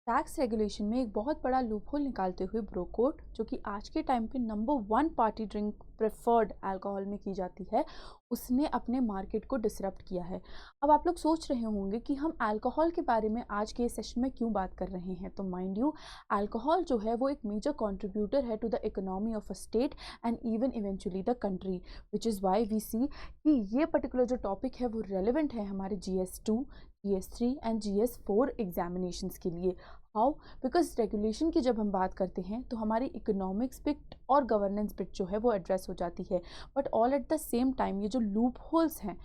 Tax regulation में एक बहुत बड़ा लूपहोल निकालते हुए ब्रोकोड, जो कि आज के टाइम पे number 1 party drink preferred alcohol में की जाती है, उसने अपने मार्केट को डिसरप्ट किया है। अब आप लोग सोच रहे होंगे कि हम अल्कोहल के बारे में आज के सेशन में क्यों बात कर रहे हैं। तो माइंड यू, अल्कोहल जो है वो एक मेजर कंट्रीब्यूटर है to the economy of a state and even eventually the country, which is why we see कि ये पर्टिकुलर जो टॉपिक है वो रेलिवेंट है हमारे GS2, GS3 and GS4 examinations के लिए। हाउ? बिकॉज रेगुलेशन की जब हम बात करते हैं तो हमारी इकोनॉमिक्स बिट और गवर्नेंस बिट जो है वो एड्रेस हो जाती है, but all at the same time ये जो लूप होल्स हैं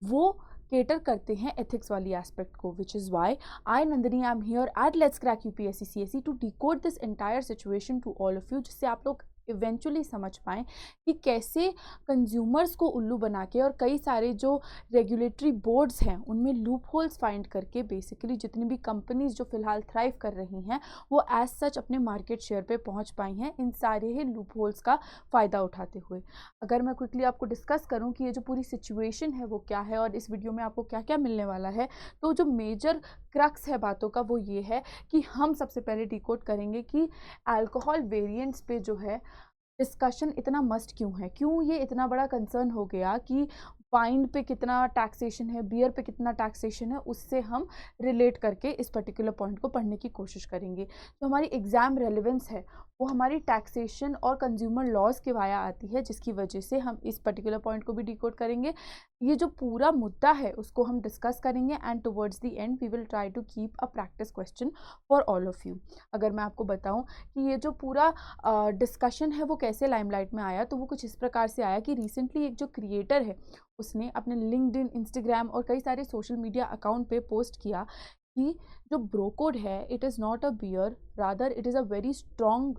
वो केटर करते हैं एथिक्स वाली एस्पेक्ट को, which is why I Nandini I am here at let's crack UPSC CSE to decode this entire situation to all of you, जिससे आप लोग इवेंचुअली समझ पाएँ कि कैसे कंज्यूमर्स को उल्लू बना के और कई सारे जो रेगुलेटरी बोर्ड्स हैं उनमें लूप होल्स फाइंड करके बेसिकली जितनी भी कंपनीज जो फिलहाल थ्राइव कर रही हैं वो एज सच अपने मार्केट शेयर पे पहुंच पाई हैं इन सारे ही लूप होल्स का फ़ायदा उठाते हुए। अगर मैं क्विकली आपको डिस्कस करूं कि ये जो पूरी सिचुएशन है वो क्या है और इस वीडियो में आपको क्या क्या मिलने वाला है, तो जो मेजर क्रक्स है बातों का वो ये है कि हम सबसे पहले डिकोड करेंगे कि अल्कोहल वेरिएंट्स पे जो है डिस्कशन इतना मस्ट क्यों है, क्यों ये इतना बड़ा कंसर्न हो गया कि वाइन पे कितना टैक्सेशन है, बियर पे कितना टैक्सेशन है, उससे हम रिलेट करके इस पर्टिकुलर पॉइंट को पढ़ने की कोशिश करेंगे। तो हमारी एग्ज़ाम रेलेवेंस है वो हमारी टैक्सेशन और कंज्यूमर लॉज के वाया आती है, जिसकी वजह से हम इस पर्टिकुलर पॉइंट को भी डिकोड करेंगे। ये जो पूरा मुद्दा है उसको हम डिस्कस करेंगे and towards the end we will try to keep a practice question for all of you. अगर मैं आपको बताऊं कि ये जो पूरा डिस्कशन है वो कैसे लाइमलाइट में आया, तो वो कुछ इस प्रकार से आया कि रिसेंटली एक जो क्रिएटर है उसने अपने लिंक्डइन, इंस्टाग्राम और कई सारे सोशल मीडिया अकाउंट पे पोस्ट किया कि जो ब्रोकोड है it is not a beer, rather it is a very strong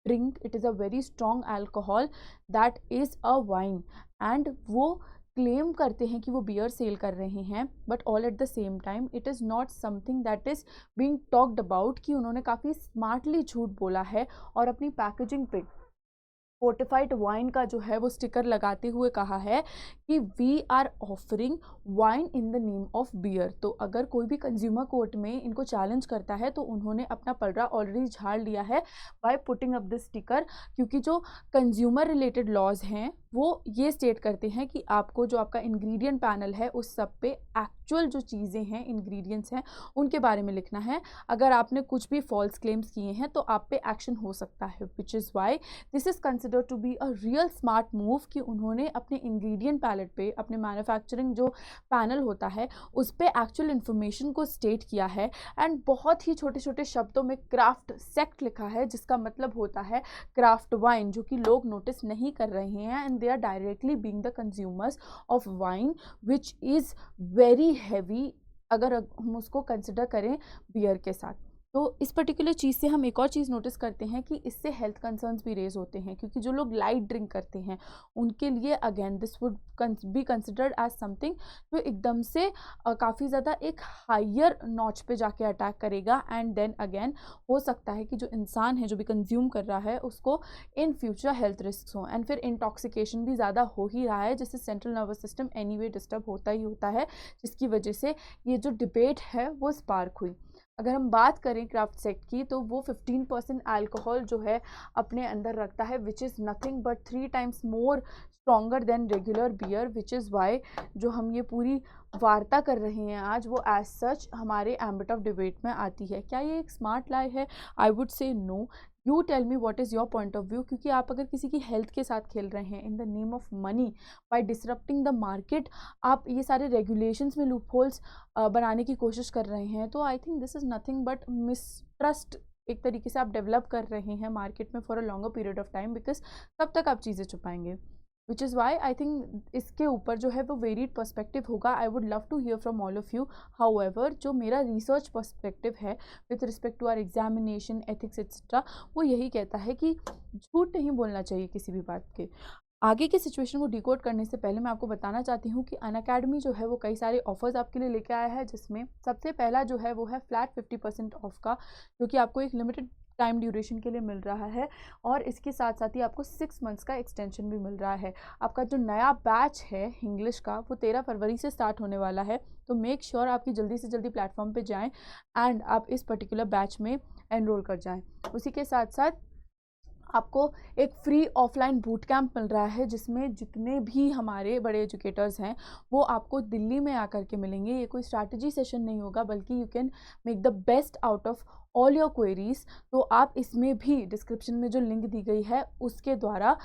drink, it is a very strong alcohol that is a wine. And वो क्लेम करते हैं कि वो बियर सेल कर रहे हैं, but all at the same time it is not something that is being talked about, कि उन्होंने काफ़ी स्मार्टली झूठ बोला है और अपनी पैकेजिंग पे फोर्टिफाइड वाइन का जो है वो स्टिकर लगाते हुए कहा है कि we are offering wine in the name of beer. तो अगर कोई भी कंज्यूमर कोर्ट में इनको चैलेंज करता है तो उन्होंने अपना पलड़ा ऑलरेडी झाड़ लिया है by putting up this sticker, क्योंकि जो कंज्यूमर रिलेटेड लॉज हैं वो ये स्टेट करते हैं कि आपको जो आपका इंग्रेडिएंट पैनल है उस सब पे एक्चुअल जो चीज़ें हैं, इंग्रेडिएंट्स हैं, उनके बारे में लिखना है। अगर आपने कुछ भी फॉल्स क्लेम्स किए हैं तो आप पे एक्शन हो सकता है, which is why this is consider to be a real smart move कि उन्होंने अपने इंग्रेडिएंट पैलेट पे, अपने मैन्युफैक्चरिंग जो पैनल होता है उस पे एक्चुअल इन्फॉर्मेशन को स्टेट किया है एंड बहुत ही छोटे छोटे शब्दों में क्राफ्ट सेक्ट लिखा है, जिसका मतलब होता है क्राफ्ट वाइन, जो कि लोग नोटिस नहीं कर रहे हैं and they are directly being the consumers of wine which is very heavy अगर हम उसको कंसिडर करें बियर के साथ। तो इस पर्टिकुलर चीज़ से हम एक और चीज़ नोटिस करते हैं कि इससे हेल्थ कंसर्न्स भी रेज होते हैं, क्योंकि जो लोग लाइट ड्रिंक करते हैं उनके लिए again this would be considered as something जो एकदम से काफ़ी ज़्यादा एक हायर नॉच पे जाके अटैक करेगा एंड देन अगेन हो सकता है कि जो इंसान है जो भी कंज्यूम कर रहा है उसको इन फ्यूचर हेल्थ रिस्क हो एंड फिर इंटॉक्सिकेशन भी ज़्यादा हो ही रहा है, जिससे central nervous system anyway disturb होता ही होता है, जिसकी वजह से ये जो डिबेट है वो स्पार्क हुई। अगर हम बात करें क्राफ्ट सेट की तो वो 15% अल्कोहल जो है अपने अंदर रखता है, which is nothing but 3 times more stronger than regular beer, which is why जो हम ये पूरी वार्ता कर रहे हैं आज वो एज सच हमारे एम्बिट ऑफ डिबेट में आती है। क्या ये एक स्मार्ट लाई है? I would say no. You tell me what is your point of view, क्योंकि आप अगर किसी की हेल्थ के साथ खेल रहे हैं इन the name of money by disrupting the market, आप ये सारे रेगुलेशंस में लूप होल्स बनाने की कोशिश कर रहे हैं, तो I think this is nothing but mistrust एक तरीके से आप डेवलप कर रहे हैं मार्केट में for a longer period of time, because कब तक आप चीज़ें छुपाएंगे, which is why I think इसके ऊपर जो है वो वेरिड पर्सपेक्टिव होगा। I would love to hear from all of you. However जो मेरा रिसर्च पर्सपेक्टिव है with respect to our examination ethics etcetera, वो यही कहता है कि झूठ नहीं बोलना चाहिए किसी भी बात के। आगे की सिचुएशन को डिकोड करने से पहले मैं आपको बताना चाहती हूँ कि अनअकैडमी जो है वो कई सारे ऑफर्स आपके लिए लेके आया है, जिसमें सबसे पहला जो है वो है फ्लैट 50% ऑफ का, जो कि आपको एक लिमिटेड टाइम ड्यूरेशन के लिए मिल रहा है और इसके साथ साथ ही आपको 6 मंथ्स का एक्सटेंशन भी मिल रहा है। आपका जो नया बैच है इंग्लिश का वो 13 फरवरी से स्टार्ट होने वाला है, तो मेक श्योर आपकी जल्दी से जल्दी प्लेटफॉर्म पे जाएं एंड आप इस पर्टिकुलर बैच में एनरोल कर जाएं। उसी के साथ साथ आपको एक फ्री ऑफलाइन बूट कैंप मिल रहा है जिसमें जितने भी हमारे बड़े एजुकेटर्स हैं वो आपको दिल्ली में आकर के मिलेंगे। ये कोई स्ट्रैटेजी सेशन नहीं होगा बल्कि you can make the best out of all your queries. तो आप इसमें भी डिस्क्रिप्शन में जो लिंक दी गई है उसके द्वारा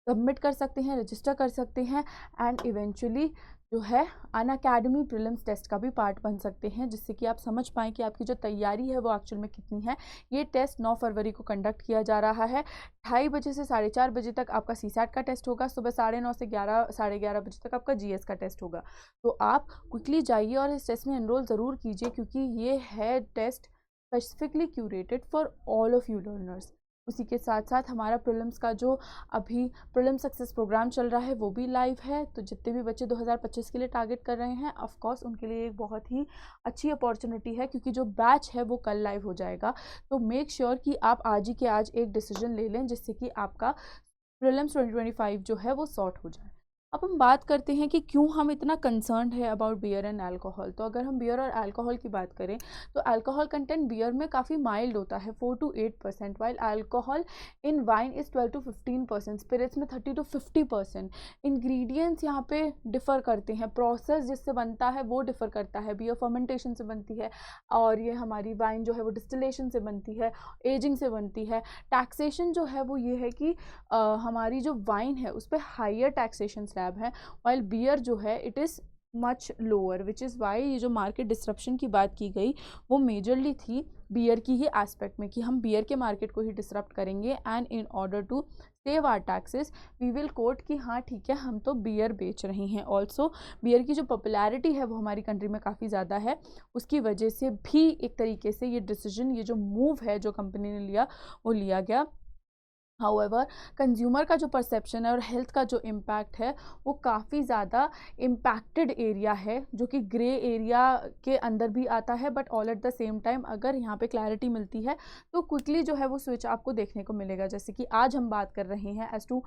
सबमिट कर सकते हैं, रजिस्टर कर सकते हैं एंड इवेंचुअली जो है अनअकैडमी प्रीलिम्स टेस्ट का भी पार्ट बन सकते हैं, जिससे कि आप समझ पाएँ कि आपकी जो तैयारी है वो एक्चुअल में कितनी है। ये टेस्ट 9 फरवरी को कंडक्ट किया जा रहा है। 2:30 बजे से 4:30 बजे तक आपका सीसैट का टेस्ट होगा। सुबह 9:30 से 11 साढ़े 11 बजे तक आपका जीएस का टेस्ट होगा। तो आप क्विकली जाइए और इस टेस्ट में एनरोल ज़रूर कीजिए क्योंकि ये है test specifically curated for all of you learners. उसी के साथ साथ हमारा प्रीलिम्स का जो अभी प्रीलिम सक्सेस प्रोग्राम चल रहा है वो भी लाइव है। तो जितने भी बच्चे 2025 के लिए टारगेट कर रहे हैं ऑफ कोर्स उनके लिए एक बहुत ही अच्छी अपॉर्चुनिटी है क्योंकि जो बैच है वो कल लाइव हो जाएगा। तो मेक श्योर कि आप आज ही के आज एक डिसीजन ले लें जिससे कि आपका प्रीलिम्स 2025 जो है वो सॉर्ट हो जाए। अब हम बात करते हैं कि क्यों हम इतना कंसर्न्ड है अबाउट बियर एंड अल्कोहल। तो अगर हम बियर और अल्कोहल की बात करें तो अल्कोहल कंटेंट बियर में काफ़ी माइल्ड होता है 4 to 8%, while alcohol in wine is 12 to 15%, spirits में 30 to 50%। इंग्रेडिएंट्स यहाँ पे डिफ़र करते हैं, प्रोसेस जिससे बनता है वो डिफ़र करता है। बियर फर्मेंटेशन से बनती है और ये हमारी वाइन जो है वो डिस्टिलेशन से बनती है, एजिंग से बनती है। टैक्सेशन जो है वो ये है कि हमारी जो वाइन है उस पर हायर टैक्सेशन है, while बियर जो है it is much lower, which is why ये जो मार्केट डिसरप्शन की बात की गई वो मेजरली थी बियर की ही एस्पेक्ट में कि हम बियर के मार्केट को ही डिसरप्ट करेंगे and in order to save our taxes we will quote कि हाँ ठीक है हम तो बियर बेच रहे हैं। ऑल्सो बियर की जो पॉपुलैरिटी है वो हमारी कंट्री में काफ़ी ज़्यादा है, उसकी वजह से भी एक तरीके से ये डिसीजन, ये जो मूव है जो कंपनी ने लिया वो लिया गया। हाउएवर कंज्यूमर का जो परसेप्शन है और हेल्थ का जो इम्पैक्ट है वो काफ़ी ज़्यादा इम्पैक्टेड एरिया है जो कि ग्रे एरिया के अंदर भी आता है, but all at the same time अगर यहाँ पे क्लैरिटी मिलती है तो क्विकली जो है वो स्विच आपको देखने को मिलेगा। जैसे कि आज हम बात कर रहे हैं as to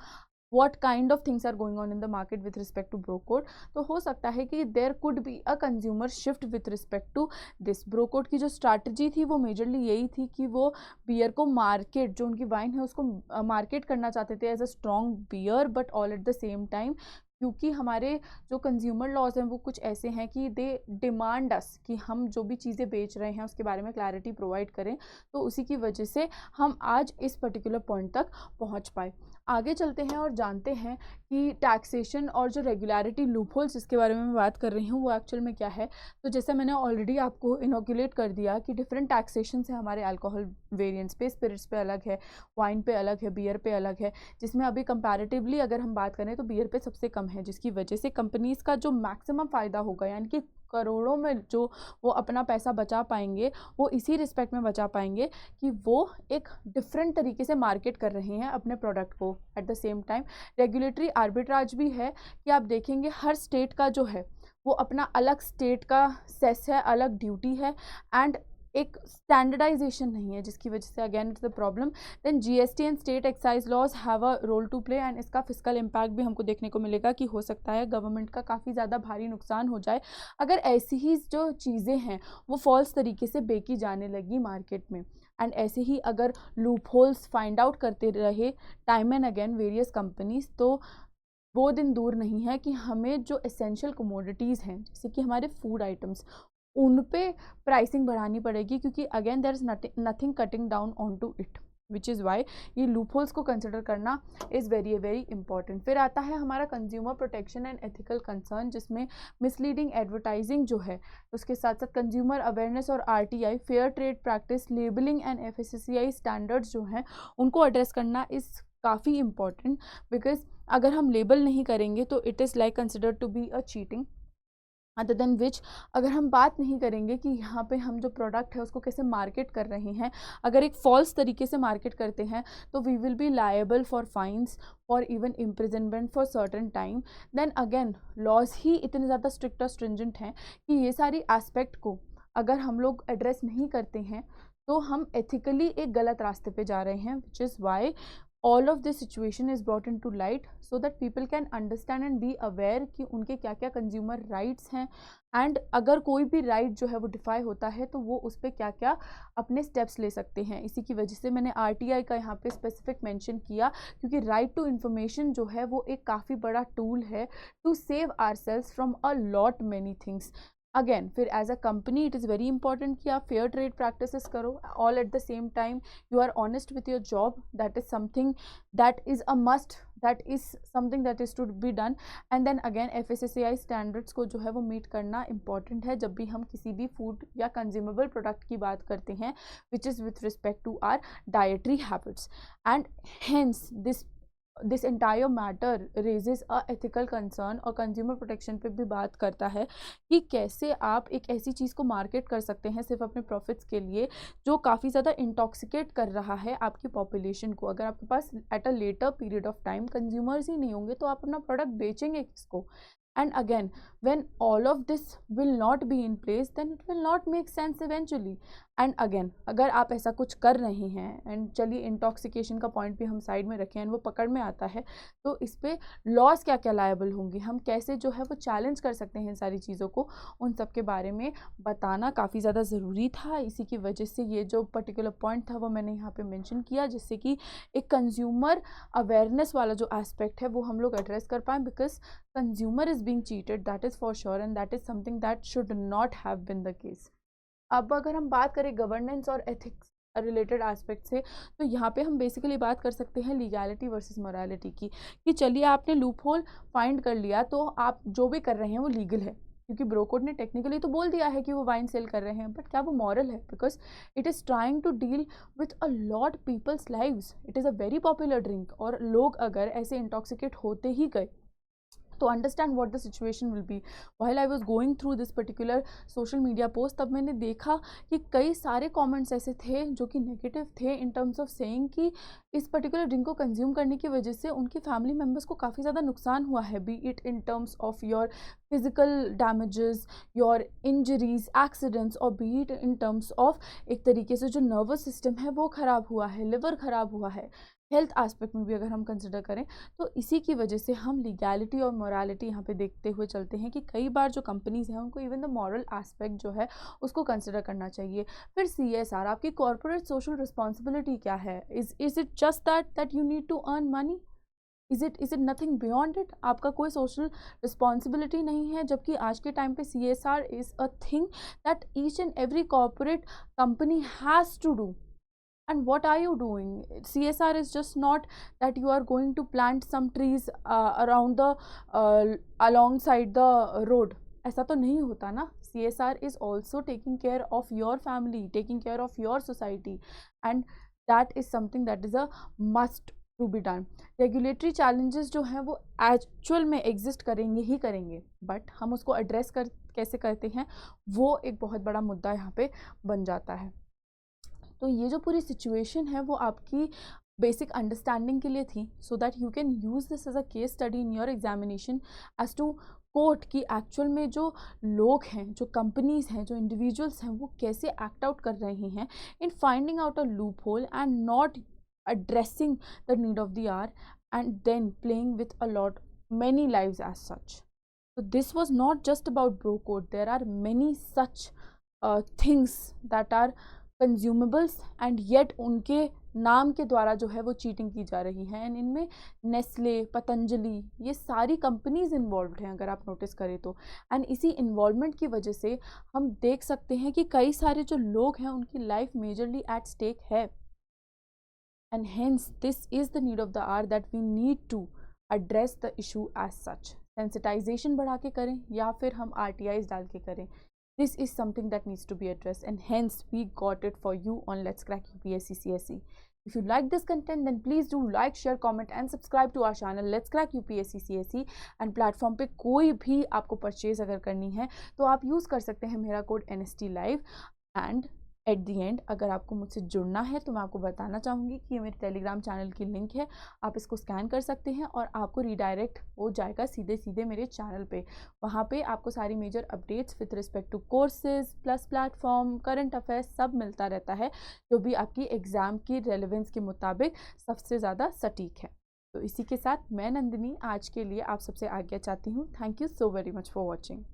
what kind of things are going on in the market with respect to bro code, तो हो सकता है कि there could be a consumer shift with respect to this। bro code की जो स्ट्रैटेजी थी वो मेजरली यही थी कि वो बियर को मार्केट, जो उनकी वाइन है उसको मार्केट करना चाहते थे as a strong beer, but all at the same time क्योंकि हमारे जो कंज्यूमर लॉज हैं वो कुछ ऐसे हैं कि दे डिमांड अस कि हम जो भी चीज़ें बेच रहे हैं उसके बारे में क्लैरिटी प्रोवाइड करें, तो उसी की वजह से हम आज इस पर्टिकुलर पॉइंट तक पहुंच पाए। आगे चलते हैं और जानते हैं कि टैक्सेशन और जो रेगुलरिटी लूपहोल्स जिसके बारे में मैं बात कर रही हूँ वो एक्चुअल में क्या है। तो जैसे मैंने ऑलरेडी आपको इनोकुलेट कर दिया कि डिफरेंट टैक्सेशन है हमारे अल्कोहल वेरिएंट्स पे, स्पिरिट्स पे अलग है, वाइन पे अलग है, बियर पे अलग है, जिसमें अभी कंपैरेटिवली अगर हम बात करें तो बियर पे सबसे कम है, जिसकी वजह से कंपनीज़ का जो मैक्सिमम फ़ायदा होगा यानी कि करोड़ों में जो वो अपना पैसा बचा पाएंगे वो इसी रिस्पेक्ट में बचा पाएंगे कि वो एक डिफरेंट तरीके से मार्केट कर रहे हैं अपने प्रोडक्ट को। Eight the same time regulatory arbitrage भी है कि आप देखेंगे हर स्टेट का जो है वो अपना अलग स्टेट का सेस है, अलग ड्यूटी है एंड एक स्टैंडर्डाइजेशन नहीं है, जिसकी वजह से again it's the problem. Then GST and state excise laws have a role to play and इसका फिस्कल इम्पैक्ट भी हमको देखने को मिलेगा कि हो सकता है गवर्नमेंट का काफ़ी ज़्यादा भारी नुकसान हो जाए अगर ऐसी ही जो चीज़ें हैं वो फॉल्स तरीके से बेची जाने लगी मार्केट में। एंड ऐसे ही अगर लूप होल्स फाइंड आउट करते रहे time and again various companies, तो वो दिन दूर नहीं है कि हमें जो एसेंशियल कमोडिटीज़ हैं जैसे कि हमारे फूड आइटम्स उन पे प्राइसिंग बढ़ानी पड़ेगी क्योंकि again there is nothing cutting down on to it, which is why ये लूपहोल्स को कंसिडर करना इज़ वेरी इंपॉर्टेंट। फिर आता है हमारा consumer protection and ethical concern, जिसमें मिसलीडिंग एडवर्टाइजिंग जो है, उसके साथ साथ कंज्यूमर अवेयरनेस और RTI, fair trade practice, labelling and FSSAI standards जो हैं उनको एड्रेस करना इज़ काफ़ी इम्पॉर्टेंट, बिकॉज अगर हम लेबल नहीं करेंगे तो it is like considered to be a cheating. Other than which अगर हम बात नहीं करेंगे कि यहाँ पे हम जो प्रोडक्ट है उसको कैसे मार्केट कर रहे हैं, अगर एक फॉल्स तरीके से मार्केट करते हैं तो we will be liable for fines और even imprisonment for certain time. Then again laws ही इतने ज़्यादा स्ट्रिक्ट और स्ट्रिंजेंट हैं कि ये सारी एस्पेक्ट को अगर हम लोग एड्रेस नहीं करते हैं तो हम एथिकली एक गलत रास्ते पे जा रहे हैं, which is Y all of this situation is brought into light so that people can understand and be aware कि उनके क्या क्या कंज्यूमर राइट्स हैं, एंड अगर कोई भी राइट जो है वो डिफाई होता है तो वो उस पर क्या क्या अपने स्टेप्स ले सकते हैं। इसी की वजह से मैंने RTI का यहाँ पे स्पेसिफिक मेंशन किया, क्योंकि राइट टू इन्फॉर्मेशन जो है वो एक काफ़ी बड़ा टूल है to save ourselves from a lot many things. Again फिर as a company it is very important कि आप फेयर ट्रेड प्रैक्टिसेस करो, all at the same time you are honest with your job, that is something that is a must, that is something that is to be done. And then again FSSAI standards को जो है वो meet करना important है जब भी हम किसी भी फूड या कंज्यूमेबल प्रोडक्ट की बात करते हैं, which is with respect to our dietary habits. And hence this entire matter raises a ethical concern, और कंज्यूमर प्रोटेक्शन पे भी बात करता है कि कैसे आप एक ऐसी चीज़ को मार्केट कर सकते हैं सिर्फ अपने प्रॉफिट्स के लिए जो काफ़ी ज़्यादा इंटॉक्सिकेट कर रहा है आपकी पॉपुलेशन को। अगर आपके पास at a later period of time consumers ही नहीं होंगे तो आप अपना प्रोडक्ट बेचेंगे किसको? And again, when all of this will not be in place, then it will not make sense eventually. And again, अगर आप ऐसा कुछ कर रहे हैं, एंड चलिए इंटॉक्सिकेशन का पॉइंट भी हम साइड में रखें एंड वो पकड़ में आता है, तो इस पे लॉस क्या क्या लायबल होंगे, हम कैसे जो है वो चैलेंज कर सकते हैं इन सारी चीज़ों को, उन सब के बारे में बताना काफ़ी ज़्यादा ज़रूरी था। इसी की वजह से ये जो पर्टिकुलर पॉइंट था वो मैंने यहाँ पे मेंशन किया, जिससे कि एक कंज्यूमर अवेयरनेस वाला जो एस्पेक्ट है वो हम लोग एड्रेस कर पाएँ, because consumer is being cheated, that is for sure, and that is something that should not have been the case. अब अगर हम बात करें गवर्नेंस और एथिक्स रिलेटेड एस्पेक्ट से, तो यहाँ पे हम बेसिकली बात कर सकते हैं लीगैलिटी वर्सेस मोरालिटी की, कि चलिए आपने लूप होल फाइंड कर लिया तो आप जो भी कर रहे हैं वो लीगल है, क्योंकि ब्रो कोड ने टेक्निकली तो बोल दिया है कि वो वाइन सेल कर रहे हैं, बट क्या वो मॉरल है? Because it is trying to deal with a lot people's lives, it is a very popular drink, और लोग अगर ऐसे इंटॉक्सिकेट होते ही गए तो understand what the situation will be. While I was going through this particular social media post, तब मैंने देखा कि कई सारे कमेंट्स ऐसे थे जो कि नेगेटिव थे इन टर्म्स ऑफ सेइंग कि इस पर्टिकुलर ड्रिंक को कंज्यूम करने की वजह से उनकी फैमिली मेम्बर्स को काफ़ी ज़्यादा नुकसान हुआ है, be it in terms of your physical damages, your injuries, accidents, और be it in terms of एक तरीके से जो नर्वस सिस्टम है वो ख़राब हुआ है, लिवर ख़राब हुआ है, हेल्थ एस्पेक्ट में भी अगर हम कंसिडर करें। तो इसी की वजह से हम लीगैलिटी और मोरालिटी यहाँ पे देखते हुए चलते हैं कि कई बार जो कंपनीज हैं उनको इवन द मॉरल एस्पेक्ट जो है उसको कंसिडर करना चाहिए। फिर CSR, आपकी कॉर्पोरेट सोशल रिस्पॉन्सिबिलिटी क्या है? Is it just that you need to earn money? Is it nothing beyond it? आपका कोई सोशल रिस्पॉन्सिबिलिटी नहीं है? जबकि आज के टाइम पे CSR is a thing that each and every corporate company has to do. And what are you doing? CSR is just not that you are going to plant some trees around the alongside the road. ऐसा तो नहीं होता ना. CSR is also taking care of your family, taking care of your society, and that is something that is a must to be done. Regulatory challenges जो हैं वो actual में exist करेंगे ही करेंगे, बट हम उसको एड्रेस कैसे करते हैं वो एक बहुत बड़ा मुद्दा यहाँ पे बन जाता है। तो ये जो पूरी सिचुएशन है वो आपकी बेसिक अंडरस्टैंडिंग के लिए थी, so that you can use this as a case study in your examination as to quote कि एक्चुअल में जो लोग हैं, जो कंपनीज हैं, जो इंडिविजुअल्स हैं, वो कैसे एक्ट आउट कर रहे हैं in finding out a loop hole and not addressing the need of the hour, and then playing with a lot many lives as such. So this was not just about bro code. There are many such things that are consumables and yet उनके नाम के द्वारा जो है वो cheating की जा रही है, एंड इनमें नेस्ले, पतंजलि, ये सारी कंपनीज इन्वॉल्व हैं अगर आप नोटिस करें तो। एंड इसी इन्वॉल्वमेंट की वजह से हम देख सकते हैं कि कई सारे जो लोग हैं उनकी लाइफ मेजरली एट स्टेक है, and hence this is the need of the hour that we need to address the issue as such. Sensitization बढ़ा के करें या फिर हम RTIs डाल के करें, this is something that needs to be addressed, and hence we got it for you on Let's Crack UPSC CSE. If you like this content, then please do like, share, comment and subscribe to our channel Let's Crack UPSC CSE. and platform पे कोई भी आपको purchase अगर करनी है तो आप use कर सकते हैं मेरा code NST Live, and at the and अगर आपको मुझसे जुड़ना है तो मैं आपको बताना चाहूँगी कि ये मेरे टेलीग्राम चैनल की लिंक है, आप इसको स्कैन कर सकते हैं और आपको रीडायरेक्ट हो जाएगा सीधे सीधे मेरे चैनल पे। वहाँ पे आपको सारी major updates with respect to courses plus platform current affairs सब मिलता रहता है, जो भी आपकी एग्ज़ाम की रेलेवेंस के मुताबिक सबसे ज़्यादा सटीक है। तो इसी के साथ मैं नंदिनी आज के लिए आप सबसे आज्ञा चाहती हूँ। Thank you so very much for watching.